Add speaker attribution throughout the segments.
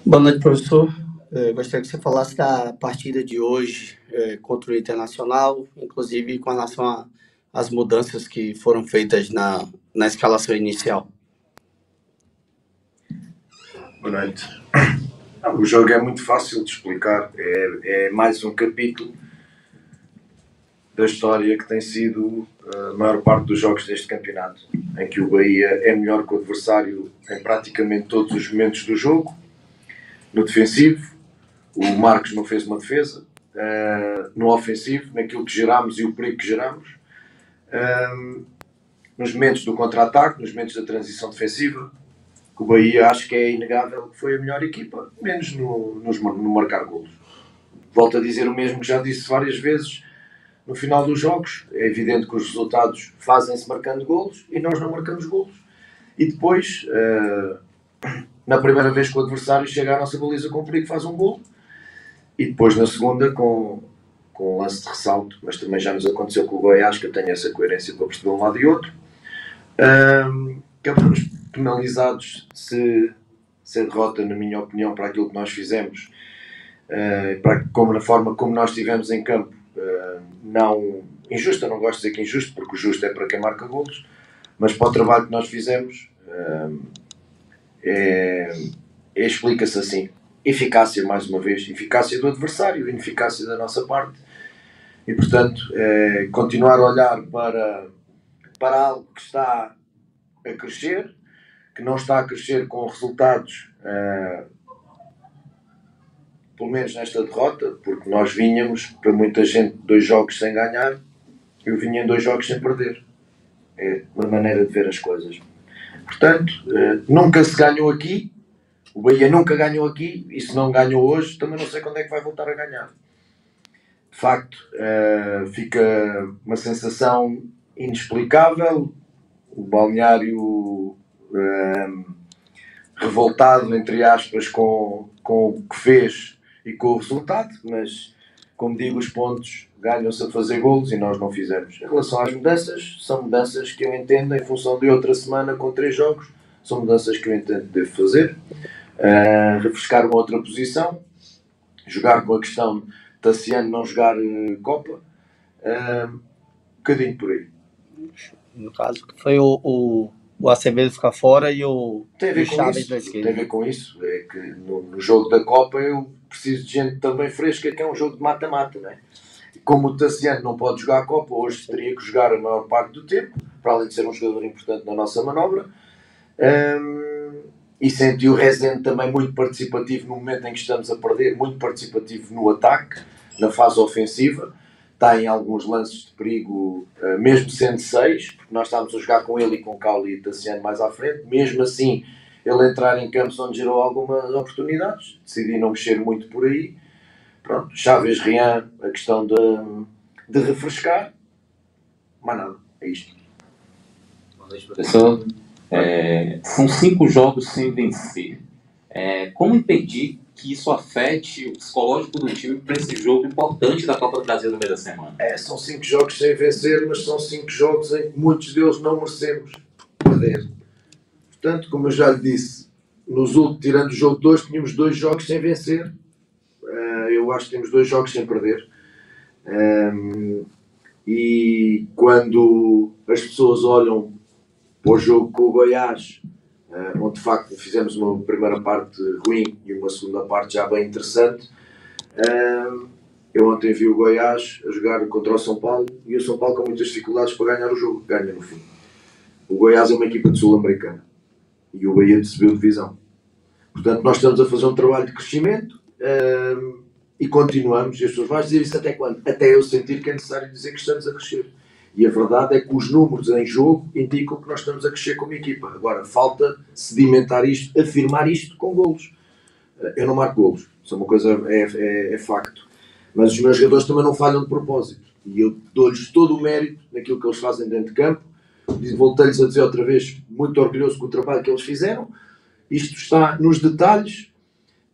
Speaker 1: Boa noite, professor. Gostaria que você falasse da partida de hoje contra o Internacional, inclusive com relação às mudanças que foram feitas na escalação inicial.
Speaker 2: Boa noite. O jogo é muito fácil de explicar. É mais um capítulo da história que tem sido a maior parte dos jogos deste campeonato, em que o Bahia é melhor que o adversário em praticamente todos os momentos do jogo. No defensivo, o Marcos não fez uma defesa. No ofensivo, naquilo que gerámos e o perigo que gerámos. Nos momentos do contra-ataque, nos momentos da transição defensiva, o Bahia acho que é inegável que foi a melhor equipa, menos no marcar golos. Volto a dizer o mesmo que já disse várias vezes no final dos jogos. É evidente que os resultados fazem-se marcando golos e nós não marcamos golos. E depois, na primeira vez que o adversário chega à nossa baliza com perigo, faz um golo. E depois na segunda com um lance de ressalto, mas também já nos aconteceu com o Goiás, que eu tenho essa coerência para perceber um lado e outro. Acabamos penalizados se a derrota, na minha opinião, para aquilo que nós fizemos, na forma como nós estivemos em campo, não injusta, não gosto de dizer que injusto, porque o justo é para quem marca golos, mas para o trabalho que nós fizemos, explica-se assim: eficácia, mais uma vez, eficácia do adversário, ineficácia da nossa parte, e portanto continuar a olhar para algo que está a crescer, que não está a crescer com resultados, pelo menos nesta derrota, porque nós vinhamos, para muita gente, 2 jogos sem ganhar, eu vinha em 2 jogos sem perder. É uma maneira de ver as coisas. Portanto, nunca se ganhou aqui, o Bahia nunca ganhou aqui, e se não ganhou hoje, também não sei quando é que vai voltar a ganhar. De facto, fica uma sensação inexplicável, o balneário revoltado, entre aspas, com o que fez e com o resultado, mas, como digo, os pontos ganham-se a fazer golos e nós não fizemos. Em relação às mudanças, são mudanças que eu entendo, em função de outra semana com 3 jogos, são mudanças que eu entendo que devo fazer. Refrescar uma outra posição, jogar com a questão de Tassiano não jogar Copa, um bocadinho por aí.
Speaker 1: No caso, que foi o Acevedo ficar fora e o Chaves da esquerda.
Speaker 2: Tem a ver com isso. É que no jogo da Copa eu preciso de gente também fresca, que é um jogo de mata-mata, não é? Como o Tassiano não pode jogar a Copa, hoje teria que jogar a maior parte do tempo, para além de ser um jogador importante na nossa manobra. E senti o Rezende também muito participativo no momento em que estamos a perder, muito participativo no ataque, na fase ofensiva. Está em alguns lances de perigo, mesmo sendo 6, porque nós estávamos a jogar com ele e com o Cauli e Tassiano mais à frente. Mesmo assim, ele entrar em campos onde gerou algumas oportunidades. Decidi não mexer muito por aí. Pronto, Chaves, Rian, a questão de refrescar. Mais nada, é isto.
Speaker 3: Boa noite, professor. São 5 jogos sem vencer. Como impedir que isso afete o psicológico do time para esse jogo importante da Copa do Brasil no meio da semana?
Speaker 2: São 5 jogos sem vencer, mas são 5 jogos em que muitos deles não merecemos perder. Portanto, como eu já lhe disse, tirando o jogo de hoje, tínhamos 2 jogos sem vencer. Eu acho que temos 2 jogos sem perder. E quando as pessoas olham para o jogo com o Goiás, onde de facto fizemos uma primeira parte ruim e uma segunda parte já bem interessante, eu ontem vi o Goiás a jogar contra o São Paulo e o São Paulo com muitas dificuldades para ganhar o jogo, ganha no fim. O Goiás é uma equipa de Sul-Americana e o Bahia subiu divisão. Portanto, nós estamos a fazer um trabalho de crescimento e continuamos. E as pessoas vão dizer isso até quando? Até eu sentir que é necessário dizer que estamos a crescer. E a verdade é que os números em jogo indicam que nós estamos a crescer como equipa. Agora, falta sedimentar isto, afirmar isto com golos. Eu não marco golos, isso é uma coisa, é facto. Mas os meus jogadores também não falham de propósito. E eu dou-lhes todo o mérito naquilo que eles fazem dentro de campo. E voltei-lhes a dizer outra vez, muito orgulhoso com o trabalho que eles fizeram. Isto está nos detalhes.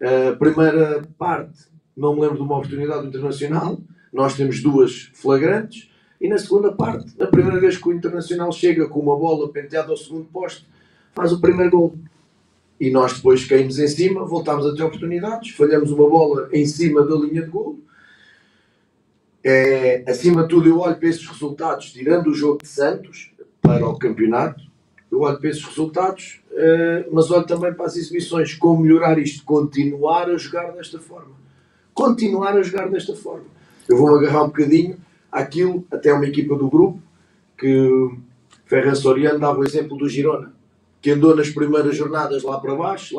Speaker 2: A primeira parte, não me lembro de uma oportunidade do Internacional. Nós temos 2 flagrantes. E na segunda parte, a primeira vez que o Internacional chega com uma bola penteada ao segundo poste, faz o primeiro gol. e nós depois caímos em cima, voltámos a ter oportunidades, falhamos uma bola em cima da linha de golo. Acima de tudo, eu olho para esses resultados, tirando o jogo de Santos para o campeonato, eu olho para esses resultados, mas olho também para as exibições, como melhorar isto, continuar a jogar desta forma. Continuar a jogar desta forma. Eu vou-me agarrar um bocadinho àquilo, até uma equipa do grupo, que Ferran Soriano dava o exemplo do Girona, que andou nas primeiras jornadas lá para baixo,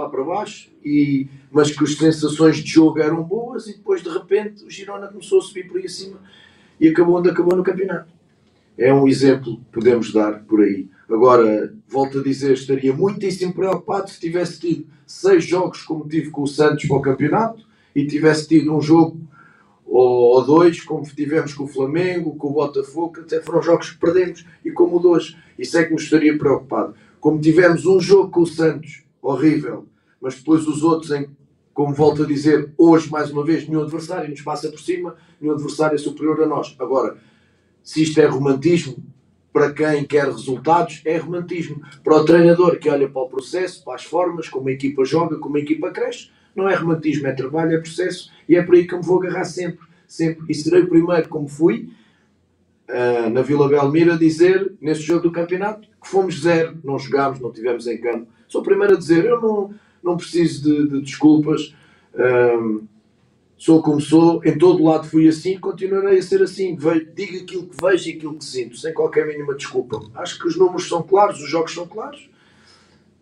Speaker 2: mas que as sensações de jogo eram boas e depois de repente o Girona começou a subir por aí acima e acabou onde acabou no campeonato. É um exemplo que podemos dar por aí. Agora, volto a dizer, estaria muitíssimo preocupado se tivesse tido 6 jogos como tive com o Santos para o campeonato e tivesse tido um jogo ou 2 como tivemos com o Flamengo, com o Botafogo, que até foram jogos que perdemos, e como o de hoje. Isso é que me estaria preocupado. Como tivemos um jogo com o Santos, horrível, mas depois os outros, como volto a dizer, hoje, mais uma vez, nenhum adversário nos passa por cima, nenhum adversário é superior a nós. Agora, se isto é romantismo, para quem quer resultados, é romantismo. Para o treinador que olha para o processo, para as formas, como a equipa joga, como a equipa cresce, não é romantismo, é trabalho, é processo, e é por aí que eu me vou agarrar sempre. E serei o primeiro, como fui, na Vila Belmiro, a dizer, nesse jogo do campeonato, que fomos 0, não jogámos, não tivemos em campo. Sou o primeiro a dizer, eu não preciso de desculpas, sou como sou, em todo lado fui assim, continuarei a ser assim. Digo aquilo que vejo e aquilo que sinto, sem qualquer mínima desculpa. Acho que os números são claros, os jogos são claros.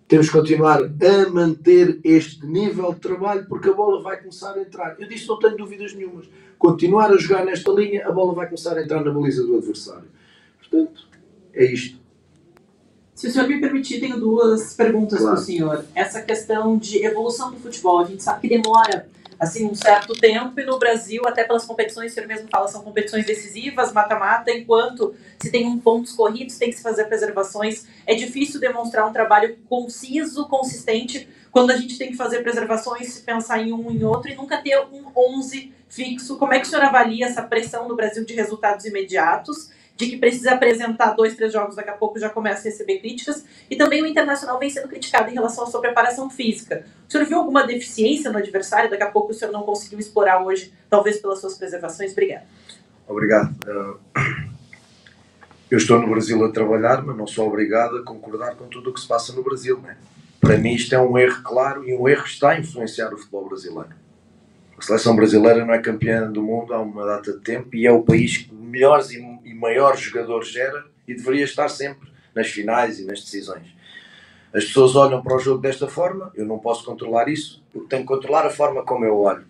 Speaker 2: Temos que continuar a manter este nível de trabalho, porque a bola vai começar a entrar. Eu disse, não tenho dúvidas nenhumas. Continuar a jogar nesta linha, a bola vai começar a entrar na baliza do adversário. Portanto, é isto.
Speaker 4: Se o senhor me permitir, tenho 2 perguntas para o senhor. Essa questão de evolução do futebol, a gente sabe que demora assim um certo tempo, e no Brasil, até pelas competições, o senhor mesmo fala, são competições decisivas, mata-mata, enquanto se tem pontos corridos, tem que se fazer preservações. É difícil demonstrar um trabalho conciso, consistente, quando a gente tem que fazer preservações, pensar em um em outro, e nunca ter um 11 fixo. Como é que o senhor avalia essa pressão no Brasil de resultados imediatos, de que precisa apresentar 2, 3 jogos, daqui a pouco já começa a receber críticas, e também o Internacional vem sendo criticado em relação à sua preparação física. O senhor viu alguma deficiência no adversário? Daqui a pouco o senhor não conseguiu explorar hoje, talvez pelas suas preservações? Obrigado.
Speaker 2: Obrigado. Eu estou no Brasil a trabalhar, mas não sou obrigado a concordar com tudo o que se passa no Brasil, né? Para mim isto é um erro claro, e um erro que está a influenciar o futebol brasileiro. A seleção brasileira não é campeã do mundo há uma data de tempo e é o país que melhores e maiores jogadores gera e deveria estar sempre nas finais e nas decisões. As pessoas olham para o jogo desta forma, eu não posso controlar isso, porque tenho que controlar a forma como eu olho.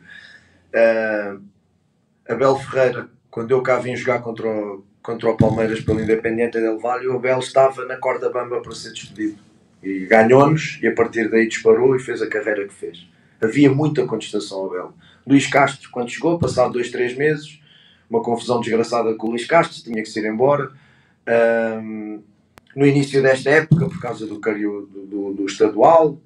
Speaker 2: Abel Ferreira, quando eu cá vim jogar contra o Palmeiras pelo Independiente del Valle, o Abel estava na corda bamba para ser despedido. E ganhou-nos, e a partir daí disparou e fez a carreira que fez. Havia muita contestação ao Abel. Luís Castro, quando chegou, passado 2, 3 meses, uma confusão desgraçada com o Luís Castro, tinha que se ir embora. No início desta época, por causa do estadual,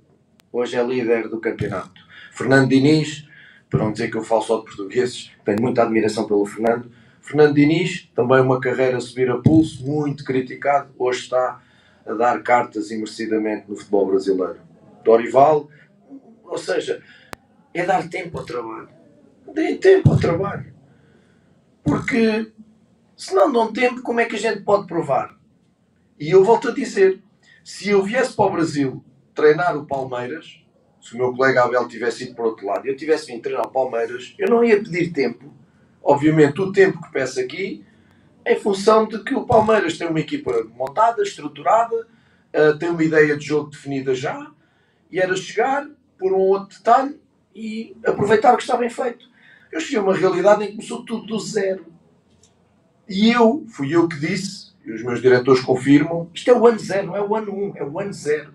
Speaker 2: hoje é líder do campeonato. Fernando Diniz, para não dizer que eu falo só de portugueses, tenho muita admiração pelo Fernando. Fernando Diniz, também uma carreira a subir a pulso, muito criticado, hoje está a dar cartas imerecidamente no futebol brasileiro. Dorival, ou seja, é dar tempo ao trabalho. Deem tempo ao trabalho. Porque se não dão tempo, como é que a gente pode provar? E eu volto a dizer, se eu viesse para o Brasil treinar o Palmeiras, se o meu colega Abel tivesse ido para o outro lado e eu tivesse vindo treinar o Palmeiras, eu não ia pedir tempo. Obviamente o tempo que peço aqui é em função de que o Palmeiras tem uma equipa montada, estruturada, tem uma ideia de jogo definida já, e era chegar por um outro detalhe e aproveitar o que está bem feito. Eu cheguei a uma realidade em que começou tudo do zero. E fui eu que disse, e os meus diretores confirmam, isto é o ano 0, não é o ano 1, é o ano 0.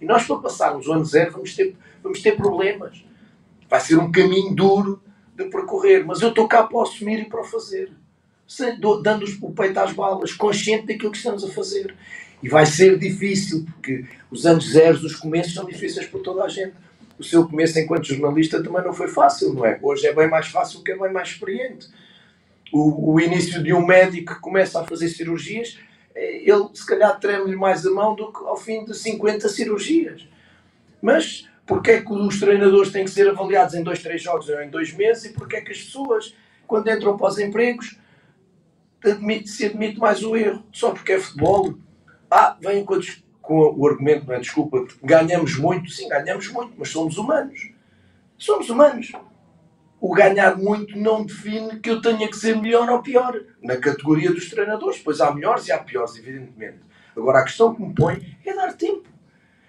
Speaker 2: E nós, para passarmos o ano 0, vamos ter problemas. Vai ser um caminho duro de percorrer, mas eu estou cá para assumir e para o fazer. Dando o peito às balas, consciente daquilo que estamos a fazer. E vai ser difícil, porque os anos 0, os começos são difíceis para toda a gente. O seu começo enquanto jornalista também não foi fácil, não é? Hoje é bem mais fácil porque é bem mais experiente. O início de um médico que começa a fazer cirurgias, ele se calhar treme-lhe mais a mão do que ao fim de 50 cirurgias.
Speaker 5: Mas porque é que os treinadores têm que ser avaliados em 2, 3 jogos ou em 2 meses e porque é que as pessoas, quando entram para os empregos, se admite mais o erro? Só porque é futebol. Vêm com o argumento, não é? Desculpa, ganhamos muito. Sim, ganhamos muito, mas somos humanos. Somos humanos. O ganhar muito não define que eu tenha que ser melhor ou pior. Na categoria dos treinadores, pois há melhores e há piores, evidentemente. Agora, a questão que me põe é dar tempo.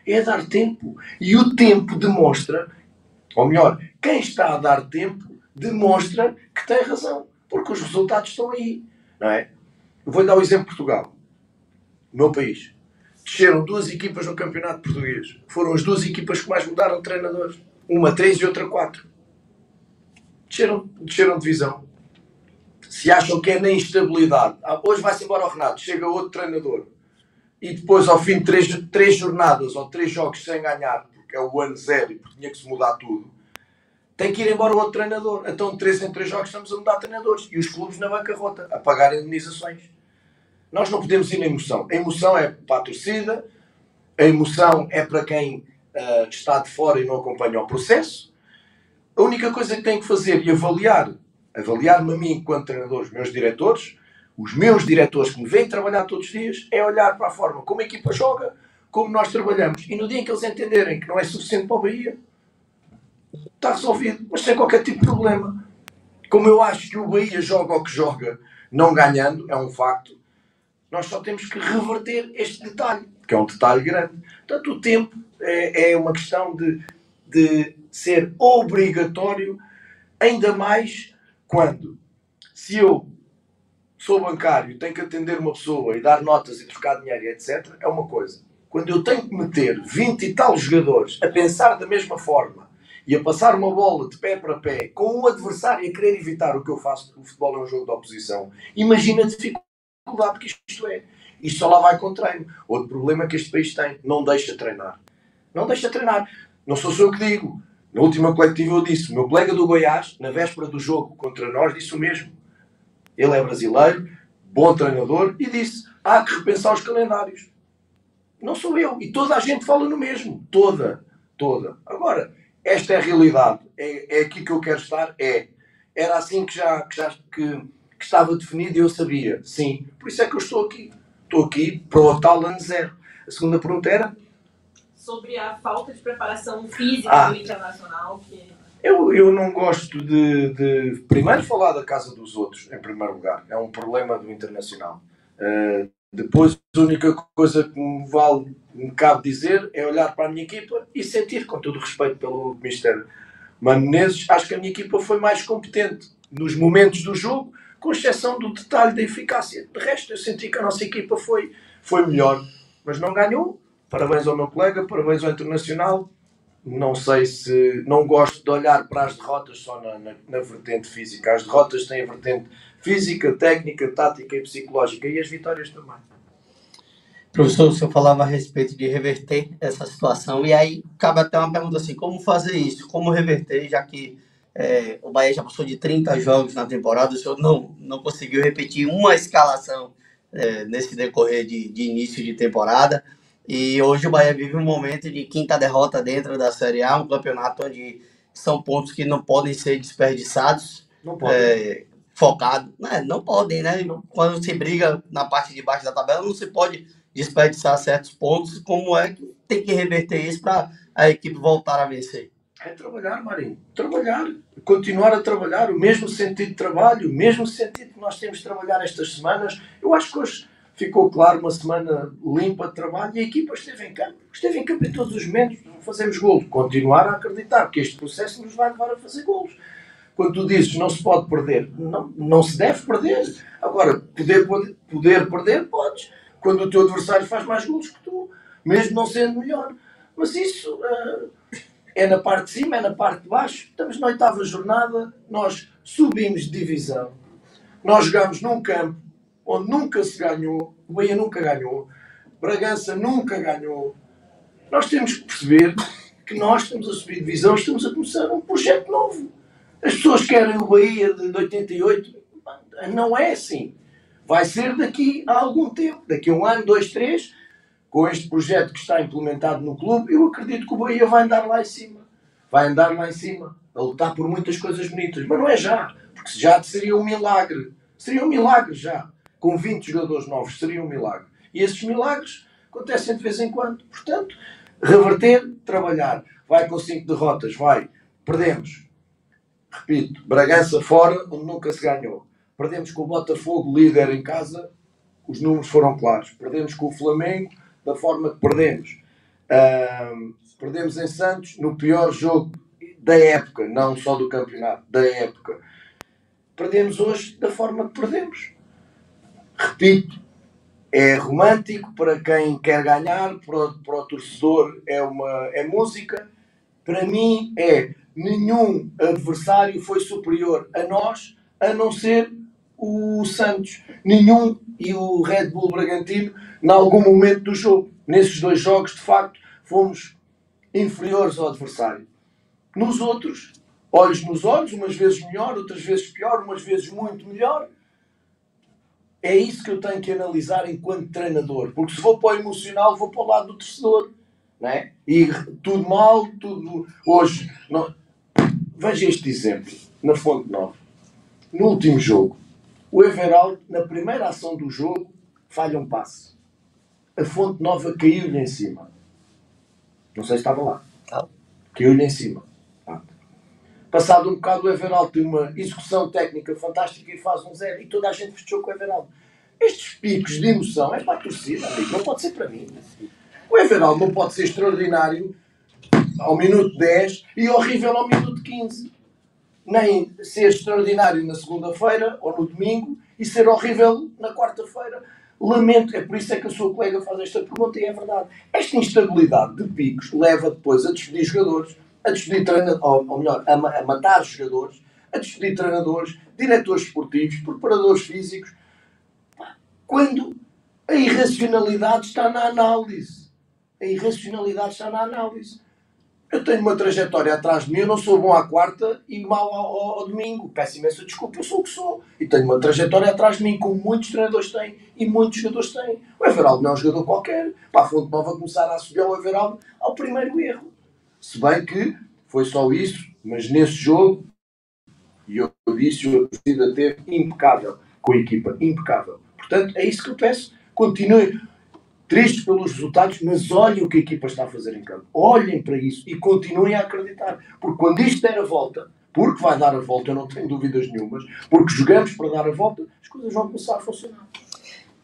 Speaker 5: É dar tempo. E o tempo demonstra, ou melhor, quem está a dar tempo demonstra que tem razão. Porque os resultados estão aí. Não é? Eu vou-lhe dar o exemplo de Portugal. O meu país. Desceram 2 equipas no campeonato português. Foram as 2 equipas que mais mudaram de treinadores. Uma 3 e outra 4. Desceram de divisão. Se acham que é na instabilidade. Hoje vai-se embora o Renato. Chega outro treinador. E depois, ao fim de 3 jornadas ou 3 jogos sem ganhar, porque é o ano 0 e porque tinha que se mudar tudo, tem que ir embora o outro treinador. Então, de 3 em 3 jogos, estamos a mudar treinadores. E os clubes na bancarrota, a pagar indenizações. Nós não podemos ir na emoção. A emoção é para a torcida, a emoção é para quem está de fora e não acompanha o processo. A única coisa que tem que fazer e avaliar-me a mim enquanto treinador, os meus diretores que me vêm trabalhar todos os dias, é olhar para a forma como a equipa joga, como nós trabalhamos. E no dia em que eles entenderem que não é suficiente para o Bahia, está resolvido, mas sem qualquer tipo de problema. Como eu acho que o Bahia joga o que joga, não ganhando, é um facto, nós só temos que reverter este detalhe, que é um detalhe grande. Portanto, o tempo é uma questão de ser obrigatório, ainda mais quando, se eu sou bancário, tenho que atender uma pessoa e dar notas e trocar dinheiro, etc., é uma coisa. Quando eu tenho que meter 20 e tal jogadores a pensar da mesma forma e a passar uma bola de pé para pé com um adversário a querer evitar o que eu faço, o futebol é um jogo de oposição, imagina a dificuldade que isto é. Isto só lá vai com treino. Outro problema que este país tem, não deixa treinar. Não deixa treinar. Não sou só eu que digo. Na última coletiva eu disse, o meu colega do Goiás, na véspera do jogo contra nós, disse o mesmo. Ele é brasileiro, bom treinador, e disse, há que repensar os calendários. Não sou eu. E toda a gente fala no mesmo. Toda. Agora, esta é a realidade. É aqui que eu quero estar. Era assim que estava definido e eu sabia. Sim. Por isso é que eu estou aqui. Estou aqui para o tal ano 0. A segunda pergunta era?
Speaker 4: Sobre a falta de preparação física do Internacional.
Speaker 5: Eu não gosto de primeiro falar da casa dos outros, em primeiro lugar. É um problema do Internacional. Depois, a única coisa que me cabe dizer é olhar para a minha equipa e sentir, com todo o respeito pelo Mr. Mano Menezes, acho que a minha equipa foi mais competente nos momentos do jogo, com exceção do detalhe da eficácia. De resto, eu senti que a nossa equipa foi melhor, mas não ganhou. Parabéns ao meu colega, parabéns ao Internacional. Não sei se... Não gosto de olhar para as derrotas só na vertente física. As derrotas têm a vertente física, técnica, tática e psicológica, e as vitórias também.
Speaker 1: Professor, o senhor falava a respeito de reverter essa situação, e aí cabe até uma pergunta assim, como fazer isso? Como reverter, já que o Bahia já passou de 30 jogos na temporada, o senhor não conseguiu repetir uma escalação nesse decorrer de início de temporada, e hoje o Bahia vive um momento de quinta derrota dentro da Série A, um campeonato onde são pontos que não podem ser desperdiçados.
Speaker 5: Não podem.
Speaker 1: Focado. Não podem, né? Quando se briga na parte de baixo da tabela, não se pode desperdiçar certos pontos. Como é que tem que reverter isso para a equipe voltar a vencer?
Speaker 5: É trabalhar, Marinho. Trabalhar. Continuar a trabalhar. O mesmo sentido de trabalho, o mesmo sentido que nós temos de trabalhar estas semanas. Eu acho que hoje ficou claro, uma semana limpa de trabalho, e a equipa esteve em campo. Esteve em campo em todos os momentos. Fazemos golos. Continuar a acreditar que este processo nos vai levar a fazer golos. Quando tu dizes não se pode perder, não se deve perder. Agora, poder perder, podes. Quando o teu adversário faz mais golos que tu, mesmo não sendo melhor. Mas isso é na parte de cima, é na parte de baixo. Estamos na 8ª jornada, nós subimos de divisão. Nós jogamos num campo onde nunca se ganhou, o Bahia nunca ganhou, Bragança nunca ganhou. Nós temos que perceber que nós estamos a subir de divisão, estamos a começar um projeto novo. As pessoas querem o Bahia de 88, não é assim. Vai ser daqui a algum tempo, daqui a 1 ano, 2, 3, com este projeto que está implementado no clube, eu acredito que o Bahia vai andar lá em cima. Vai andar lá em cima, a lutar por muitas coisas bonitas. Mas não é já, porque já seria um milagre. Seria um milagre já. Com 20 jogadores novos, seria um milagre. E esses milagres acontecem de vez em quando. Portanto, reverter, trabalhar. Vai com 5 derrotas, vai. Perdemos. Repito, Bragança fora, onde nunca se ganhou. Perdemos com o Botafogo, líder em casa, os números foram claros. Perdemos com o Flamengo, da forma que perdemos. Perdemos em Santos, no pior jogo da época, não só do campeonato, da época. Perdemos hoje da forma que perdemos. Repito, é romântico para quem quer ganhar, para o torcedor é música. Para mim nenhum adversário foi superior a nós, a não ser o Santos. Nenhum, e o Red Bull Bragantino, em algum momento do jogo. Nesses 2 jogos, de facto, fomos inferiores ao adversário. Nos outros, olhos nos olhos, umas vezes melhor, outras vezes pior, umas vezes muito melhor. É isso que eu tenho que analisar enquanto treinador. Porque se vou para o emocional, vou para o lado do torcedor. Não é? E tudo mal, tudo... Hoje, não... Veja este exemplo, na Fonte Nova. No último jogo, o Everaldo, na primeira ação do jogo, falha um passe. A Fonte Nova caiu-lhe em cima. Não sei se estava lá. Caiu-lhe em cima. Passado um bocado, o Everaldo tem uma execução técnica fantástica e faz um 0. E toda a gente festejou com o Everaldo. Estes picos de emoção é para a torcida, amigo. Não pode ser para mim. O Everaldo não pode ser extraordinário ao minuto 10 e horrível ao minuto 15. Nem ser extraordinário na segunda-feira ou no domingo e ser horrível na quarta-feira. Lamento, é por isso que a sua colega faz esta pergunta e é verdade. Esta instabilidade de picos leva depois a despedir jogadores, a despedir treinadores, ou melhor, a matar jogadores, a despedir treinadores, diretores esportivos, preparadores físicos, quando a irracionalidade está na análise. A irracionalidade está na análise. Eu tenho uma trajetória atrás de mim, eu não sou bom à quarta e mau ao domingo. Peço imensa desculpa, eu sou o que sou. E tenho uma trajetória atrás de mim, como muitos treinadores têm e muitos jogadores têm. O Everaldo não é um jogador qualquer. Para a Fonte Nova começar a associar o Everaldo ao primeiro erro. Se bem que foi só isso, mas nesse jogo, e eu disse, a torcida teve impecável com a equipa, impecável. Portanto, é isso que eu peço. Continuem tristes pelos resultados, mas olhem o que a equipa está a fazer em campo. Olhem para isso e continuem a acreditar. Porque quando isto der a volta, porque vai dar a volta, eu não tenho dúvidas nenhumas, porque jogamos para dar a volta, as coisas vão começar a funcionar.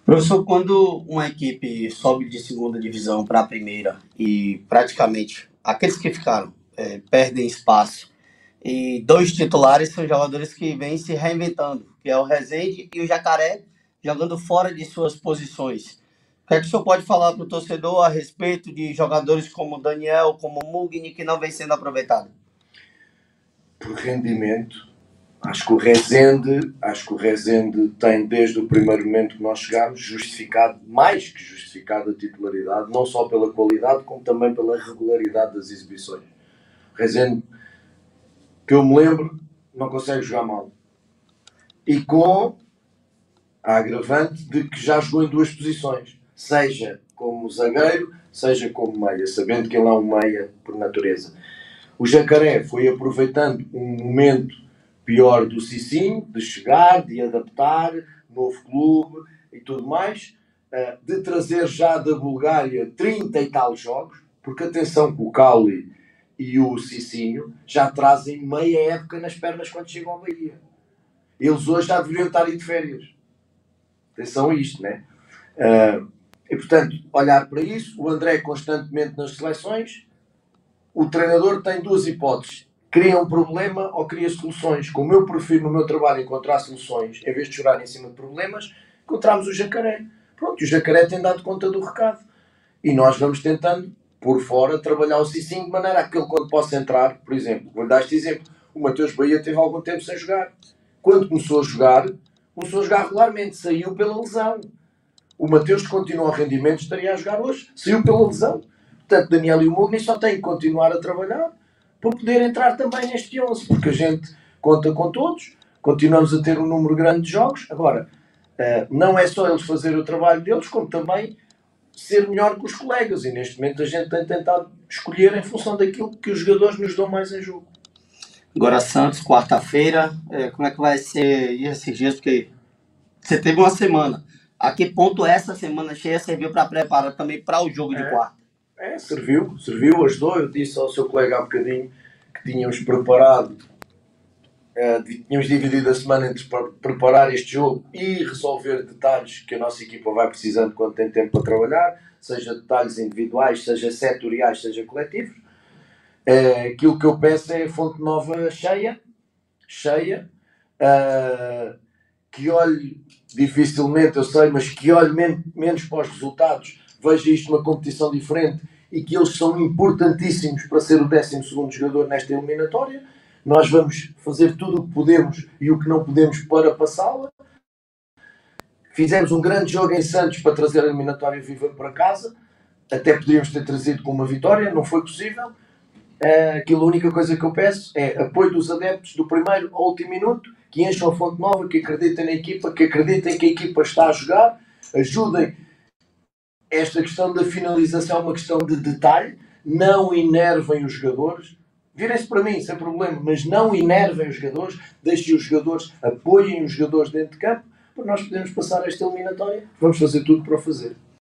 Speaker 1: Professor, quando uma equipe sobe de segunda divisão para a primeira e praticamente aqueles que ficaram perdem espaço e 2 titulares são jogadores que vêm se reinventando, que é o Rezende e o Jacaré, jogando fora de suas posições. O que é que o senhor pode falar para o torcedor a respeito de jogadores como Daniel, como Mugni, que não vem sendo aproveitado?
Speaker 5: Por rendimento, acho que o Rezende tem, desde o primeiro momento que nós chegámos, justificado, mais que justificado a titularidade, não só pela qualidade, como também pela regularidade das exibições. O Rezende, que eu me lembro, não consegue jogar mal. E com a agravante de que já jogou em 2 posições. Seja como zagueiro, seja como meia, sabendo que ele é um meia por natureza. O Jacaré foi aproveitando um momento pior do Cicinho, de chegar, de adaptar, novo clube e tudo mais, de trazer já da Bulgária 30 e tal jogos, porque atenção que o Cauli e o Cicinho já trazem meia época nas pernas quando chegam ao Bahia. Eles hoje já deveriam estar aí de férias. Atenção a isto, né? E portanto, olhar para isso, o André constantemente nas seleções, o treinador tem 2 hipóteses. Cria um problema ou cria soluções. Como eu prefiro no meu trabalho encontrar soluções, em vez de chorar em cima de problemas, encontramos o Jacaré. Pronto, o Jacaré tem dado conta do recado. E nós vamos tentando, por fora, trabalhar o Cicinho de maneira a que ele, quando possa entrar, por exemplo, vou dar este exemplo, o Mateus Bahia teve algum tempo sem jogar. Quando começou a jogar regularmente, saiu pela lesão. O Mateus, que continua ao rendimento, estaria a jogar hoje, saiu pela lesão. Portanto, Daniel e o Mugni só têm que continuar a trabalhar para poder entrar também neste 11, porque a gente conta com todos, continuamos a ter um número grande de jogos. Agora, não é só eles fazerem o trabalho deles, como também ser melhor que os colegas. E neste momento a gente tem tentado escolher em função daquilo que os jogadores nos dão mais em jogo.
Speaker 1: Agora Santos, quarta-feira, como é que vai ser esses dias? Porque você teve uma semana. A que ponto essa semana cheia serviu para preparar também para o jogo de quarta?
Speaker 5: Serviu, ajudou. Eu disse ao seu colega há bocadinho que tínhamos preparado, tínhamos dividido a semana entre preparar este jogo e resolver detalhes que a nossa equipa vai precisando quando tem tempo para trabalhar, seja detalhes individuais, seja setoriais, seja coletivos. Aquilo que eu peço é a Fonte Nova cheia, que olhe, dificilmente eu sei, mas que olhe menos para os resultados, veja isto numa competição diferente e que eles são importantíssimos para ser o 12º jogador nesta eliminatória. Nós vamos fazer tudo o que podemos e o que não podemos para passá-la. Fizemos um grande jogo em Santos para trazer a eliminatória viva para casa, até poderíamos ter trazido com uma vitória, não foi possível. A única coisa que eu peço é apoio dos adeptos do primeiro ao último minuto, que encham a Fonte Nova, que acreditem na equipa, que acreditem que a equipa está a jogar, ajudem. Esta questão da finalização é uma questão de detalhe, não enervem os jogadores, virem-se para mim sem problema, mas não enervem os jogadores, deixem os jogadores, apoiem os jogadores dentro de campo, para nós podermos passar esta eliminatória. Vamos fazer tudo para o fazer.